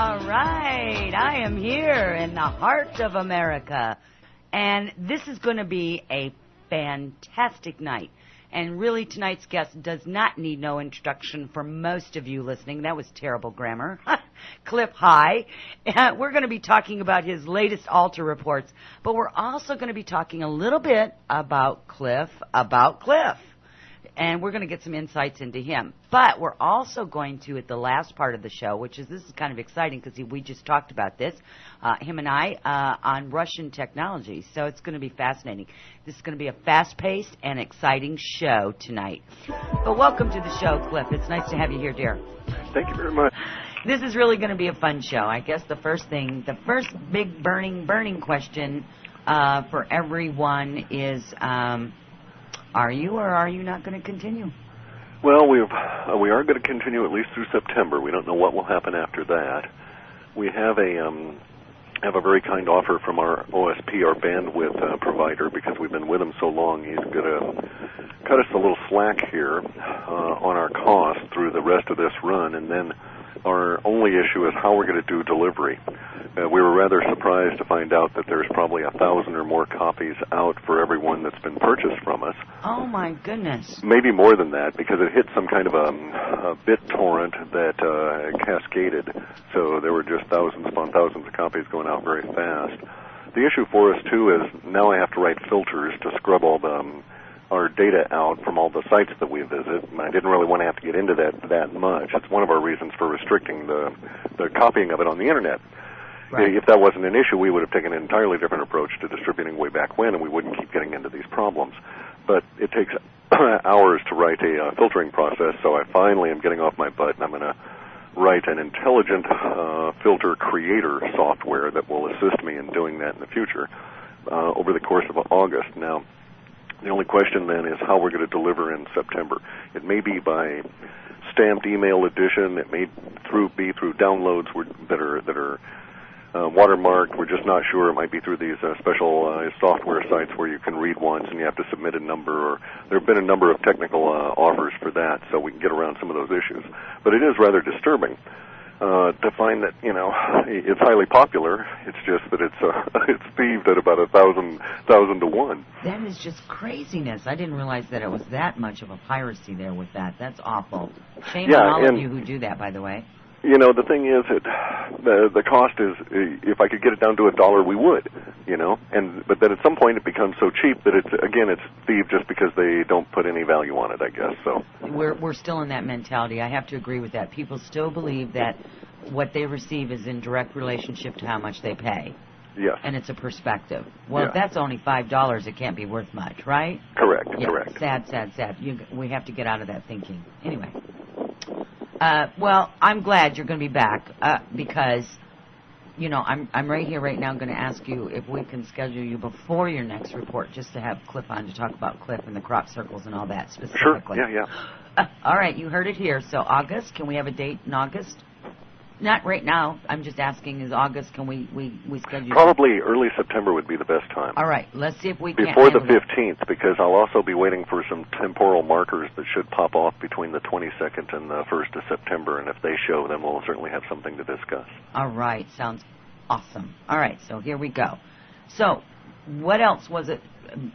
All right, I am here in the heart of America, and this is going to be a fantastic night. And really, tonight's guest does not need no introduction for most of you listening. That was terrible grammar. Clif, hi. We're going to be talking about his latest altar reports, but we're also going to be talking a little bit about Clif. And we're going to get some insights into him. But we're also going to, at the last part of the show, this is kind of exciting because we just talked about this, him and I, on Russian technology. So it's going to be fascinating. This is going to be a fast-paced and exciting show tonight. But welcome to the show, Clif. It's nice to have you here, dear. Thank you very much. This is really going to be a fun show. I guess the first big burning question for everyone is... are you or are you not going to continue? Well, we are going to continue at least through September. We don't know what will happen after that. We have a very kind offer from our OSP, our bandwidth provider, because we've been with him so long. He's going to cut us a little slack here on our cost through the rest of this run, and then our only issue is how we're going to do delivery. We were rather surprised to find out that there's probably 1,000 or more copies out for everyone that's been purchased from us. Oh, my goodness. Maybe more than that, because it hit some kind of a bit torrent that cascaded. So there were just thousands upon thousands of copies going out very fast. The issue for us, too, is now I have to write filters to scrub all our data out from all the sites that we visit, and I didn't really want to have to get into that much. It's one of our reasons for restricting the copying of it on the Internet. Right. If that wasn't an issue, we would have taken an entirely different approach to distributing way back when, and we wouldn't keep getting into these problems. But it takes hours to write a filtering process, so I finally am getting off my butt, and I'm going to write an intelligent filter creator software that will assist me in doing that in the future over the course of August. Now, the only question then is how we're going to deliver in September. It may be by stamped email edition. It may be through downloads that are watermarked. We're just not sure. It might be through these special software sites where you can read once and you have to submit a number. Or there have been a number of technical offers for that, so we can get around some of those issues. But it is rather disturbing to find that it's highly popular. It's just that it's thieved at about 1,000 to 1. That is just craziness. I didn't realize that it was that much of a piracy there with that. That's awful. Shame on all of you who do that, by the way. The thing is, the cost is, if I could get it down to $1, we would, but then at some point it becomes so cheap that it's thieved just because they don't put any value on it, I guess. So we're still in that mentality. I have to agree with that. People still believe that what they receive is in direct relationship to how much they pay. Yes. And it's a perspective. Well, if that's only $5, it can't be worth much, right? Correct. Yeah. Correct. Sad. We have to get out of that thinking. Anyway. Well, I'm glad you're going to be back because, I'm right here right now going to ask you if we can schedule you before your next report just to have Clif on to talk about Clif and the crop circles and all that specifically. Sure, yeah. All right, you heard it here. So August, can we have a date in August? Not right now. I'm just asking, is August, can we schedule? Probably early September would be the best time. All right, let's see if we can. Before the 15th, because I'll also be waiting for some temporal markers that should pop off between the 22nd and the 1st of September, and if they show, then we'll certainly have something to discuss. All right, sounds awesome. All right, so here we go. So, what else was it?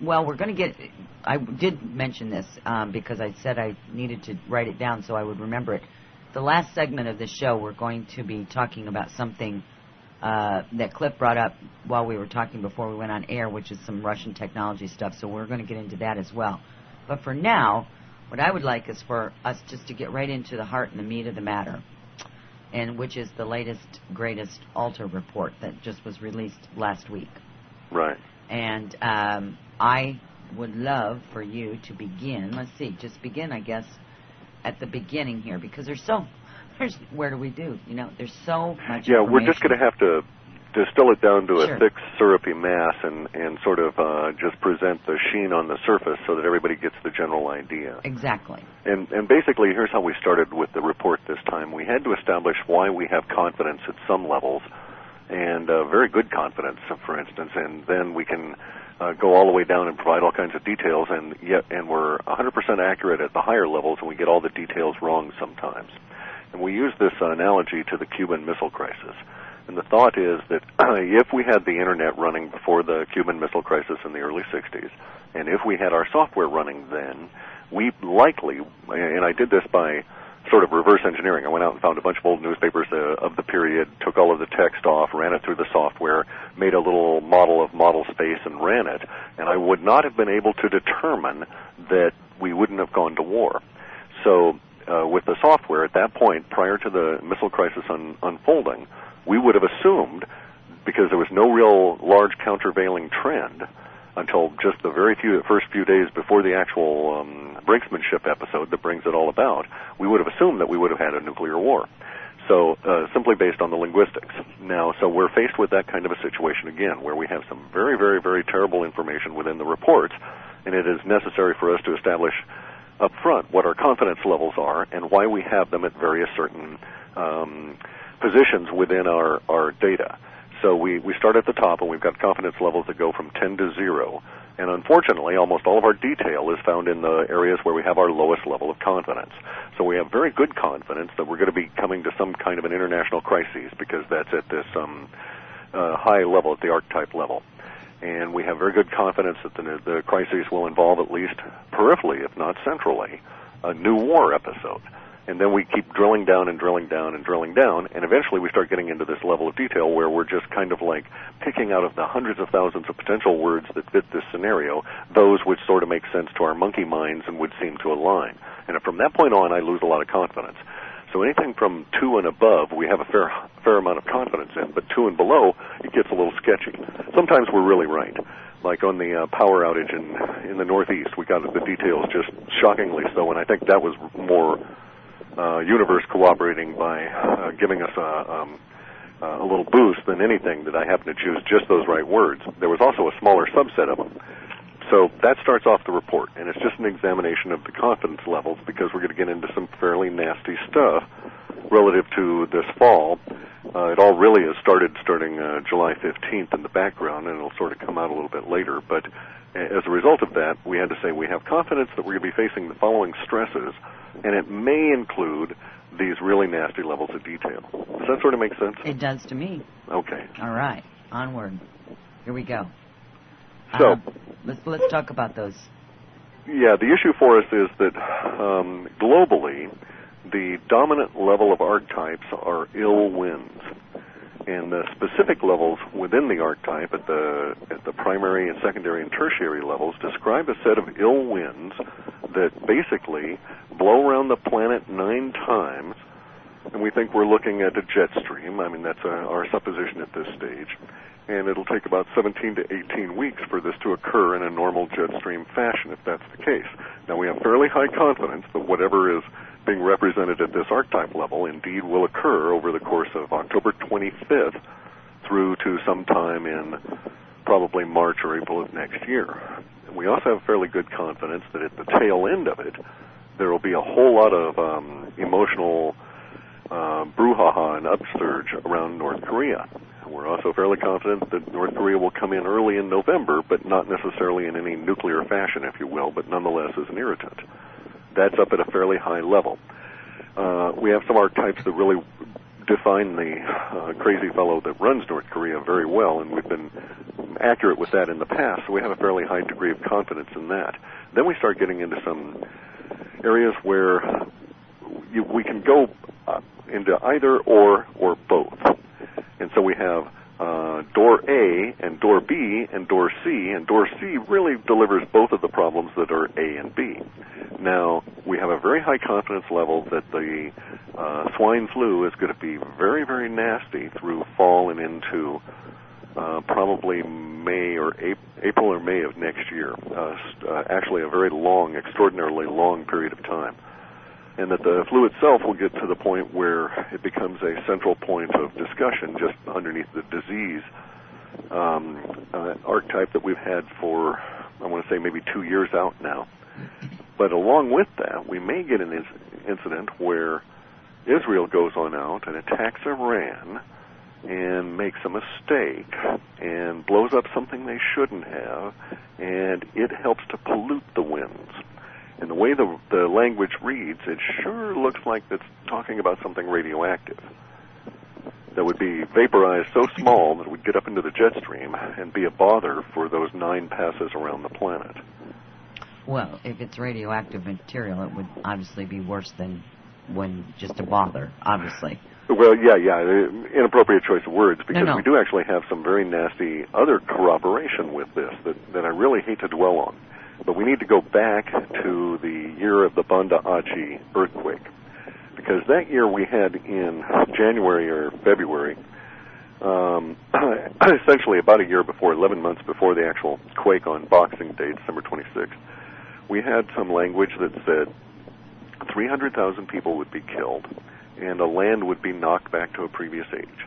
Well, we're going to get, I did mention this because I said I needed to write it down so I would remember it. The last segment of the show, we're going to be talking about something that Clif brought up while we were talking before we went on air, which is some Russian technology stuff, so we're going to get into that as well. But for now, what I would like is for us just to get right into the heart and the meat of the matter, and which is the latest, greatest altar report that just was released last week. Right. And I would love for you to begin, just begin, I guess, at the beginning here, because where do we do? There's so much information. We're just going to have to distill it down to a thick, syrupy mass and sort of just present the sheen on the surface so that everybody gets the general idea. Exactly. And basically, here's how we started with the report this time. We had to establish why we have confidence at some levels, and very good confidence, for instance, and then we can go all the way down and provide all kinds of details, and we're 100% accurate at the higher levels, and we get all the details wrong sometimes. And we use this analogy to the Cuban Missile Crisis. And the thought is that if we had the Internet running before the Cuban Missile Crisis in the early 60s, and if we had our software running then, we likely, and I did this by sort of reverse engineering. I went out and found a bunch of old newspapers of the period, took all of the text off, ran it through the software, made a little model of model space and ran it, and I would not have been able to determine that we wouldn't have gone to war. So with the software at that point, prior to the missile crisis unfolding, we would have assumed, because there was no real large countervailing trend until just the first few days before the actual brinksmanship episode that brings it all about, we would have assumed that we would have had a nuclear war. So simply based on the linguistics. Now, so we're faced with that kind of a situation again, where we have some very, very, very terrible information within the reports, and it is necessary for us to establish up front what our confidence levels are and why we have them at various certain positions within our data. So we start at the top, and we've got confidence levels that go from 10 to 0. And unfortunately, almost all of our detail is found in the areas where we have our lowest level of confidence. So we have very good confidence that we're going to be coming to some kind of an international crisis, because that's at this high level, at the archetype level. And we have very good confidence that the crisis will involve, at least peripherally, if not centrally, a new war episode. And then we keep drilling down and drilling down and drilling down, and eventually we start getting into this level of detail where we're just kind of like picking out of the hundreds of thousands of potential words that fit this scenario, those which sort of make sense to our monkey minds and would seem to align. And from that point on, I lose a lot of confidence. So anything from 2 and above, we have a fair amount of confidence in, but 2 and below, it gets a little sketchy. Sometimes we're really right. Like on the power outage in the Northeast, we got the details just shockingly so, and I think that was more universe cooperating by giving us a little boost than anything that I happened to choose just those right words. There was also a smaller subset of them. So that starts off the report, and it's just an examination of the confidence levels, because we're going to get into some fairly nasty stuff relative to this fall. It all really has starting July 15th in the background, and it'll sort of come out a little bit later. But as a result of that, we had to say we have confidence that we're going to be facing the following stresses, and it may include these really nasty levels of detail. Does that sort of make sense? It does to me. Okay. All right. Onward. Here we go. So let's talk about those. Yeah, the issue for us is that globally, the dominant level of archetypes are ill winds. And the specific levels within the archetype at the primary and secondary and tertiary levels describe a set of ill winds that basically blow around the planet 9 times, and we think we're looking at a jet stream. I mean, that's our supposition at this stage. And it'll take about 17 to 18 weeks for this to occur in a normal jet stream fashion, if that's the case. Now, we have fairly high confidence that whatever is being represented at this archetype level indeed will occur over the course of October 25th through to sometime in probably March or April of next year. And we also have fairly good confidence that at the tail end of it, there will be a whole lot of emotional brouhaha and upsurge around North Korea. We're also fairly confident that North Korea will come in early in November, but not necessarily in any nuclear fashion, if you will, but nonetheless as an irritant. That's up at a fairly high level. We have some archetypes that really define the crazy fellow that runs North Korea very well, and we've been accurate with that in the past, so we have a fairly high degree of confidence in that. Then we start getting into some areas where we can go into either or both. And so we have door A and door B and door C, and door C really delivers both of the problems that are A and B. Now, we have a very high confidence level that the swine flu is going to be very, very nasty through fall and into probably May or April or May of next year. Actually a very long, extraordinarily long period of time. And that the flu itself will get to the point where it becomes a central point of discussion just underneath the disease archetype that we've had for, I want to say, maybe 2 years out now. But along with that, we may get an incident where Israel goes on out and attacks Iran and makes a mistake and blows up something they shouldn't have, and it helps to pollute the winds. And the way the language reads, it sure looks like it's talking about something radioactive that would be vaporized so small that it would get up into the jet stream and be a bother for those 9 passes around the planet. Well, if it's radioactive material, it would obviously be worse than when just a bother, obviously. Well, yeah, inappropriate choice of words, because No. we do actually have some very nasty other corroboration with this that I really hate to dwell on. But we need to go back to the year of the Banda Aceh earthquake, because that year we had in January or February, essentially about a year before, 11 months before the actual quake on Boxing Day, December 26th, we had some language that said 300,000 people would be killed and the land would be knocked back to a previous age.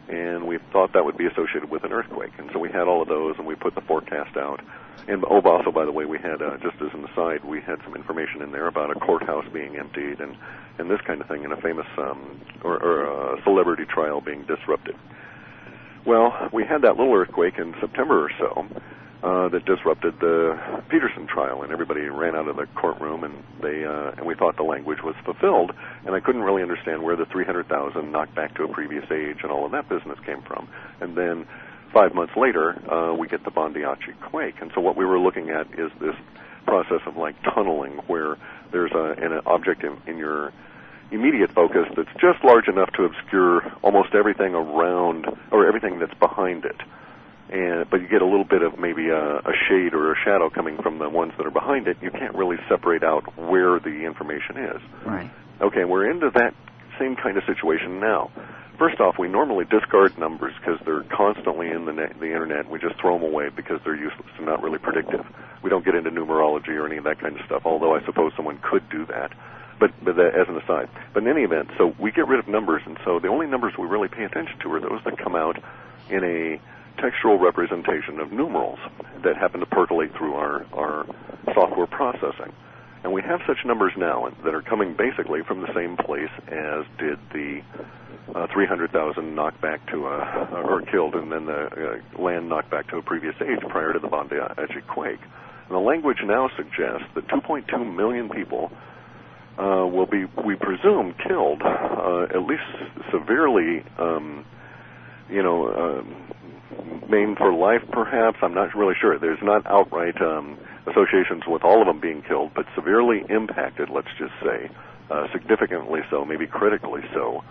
And we thought that would be associated with an earthquake. And so we had all of those, and we put the forecast out. And also, by the way, we had, just as an aside, we had some information in there about a courthouse being emptied and this kind of thing, and a famous or a celebrity trial being disrupted. Well, we had that little earthquake in September or so that disrupted the Peterson trial, and everybody ran out of the courtroom, and we thought the language was fulfilled, and I couldn't really understand where the 300,000 knocked back to a previous age and all of that business came from. And then 5 months later, we get the Banda Aceh quake, and so what we were looking at is this process of like tunneling, where there's an object in your immediate focus that's just large enough to obscure almost everything around, or everything that's behind it. But you get a little bit of maybe a shade or a shadow coming from the ones that are behind it. You can't really separate out where the information is. Right. Okay, we're into that same kind of situation now. First off, we normally discard numbers because they're constantly in the internet. We just throw them away because they're useless and not really predictive. We don't get into numerology or any of that kind of stuff, although I suppose someone could do that. But that, as an aside. But in any event, so we get rid of numbers, and so the only numbers we really pay attention to are those that come out in a textual representation of numerals that happen to percolate through our software processing. And we have such numbers now that are coming basically from the same place as did the 300,000 knocked back to or killed, and then the land knocked back to a previous age prior to the Banda Aceh quake. And the language now suggests that 2.2 million people will be, we presume, killed, at least severely, maimed for life, perhaps. I'm not really sure. There's not outright associations with all of them being killed, but severely impacted, let's just say, significantly so, maybe critically so,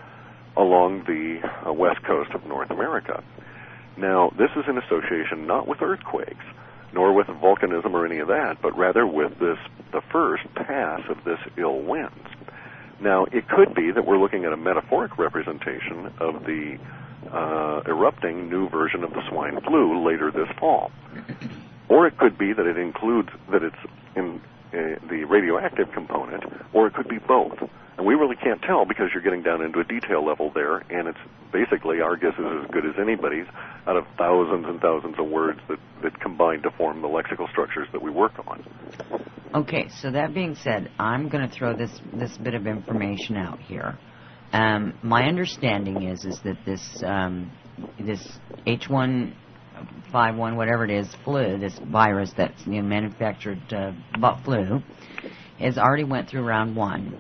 along the west coast of North America. Now, this is in association not with earthquakes, nor with volcanism or any of that, but rather with the first pass of this ill winds. Now, it could be that we're looking at a metaphoric representation of the erupting new version of the swine flu later this fall. Or it could be that it includes, that it's in the radioactive component, or it could be both. And we really can't tell because you're getting down into a detail level there, and it's basically, our guess is as good as anybody's out of thousands and thousands of words that combine to form the lexical structures that we work on. Okay, so that being said, I'm going to throw this bit of information out here. My understanding is that this H1N1, whatever it is, flu, this virus that's manufactured flu, has already went through round 1.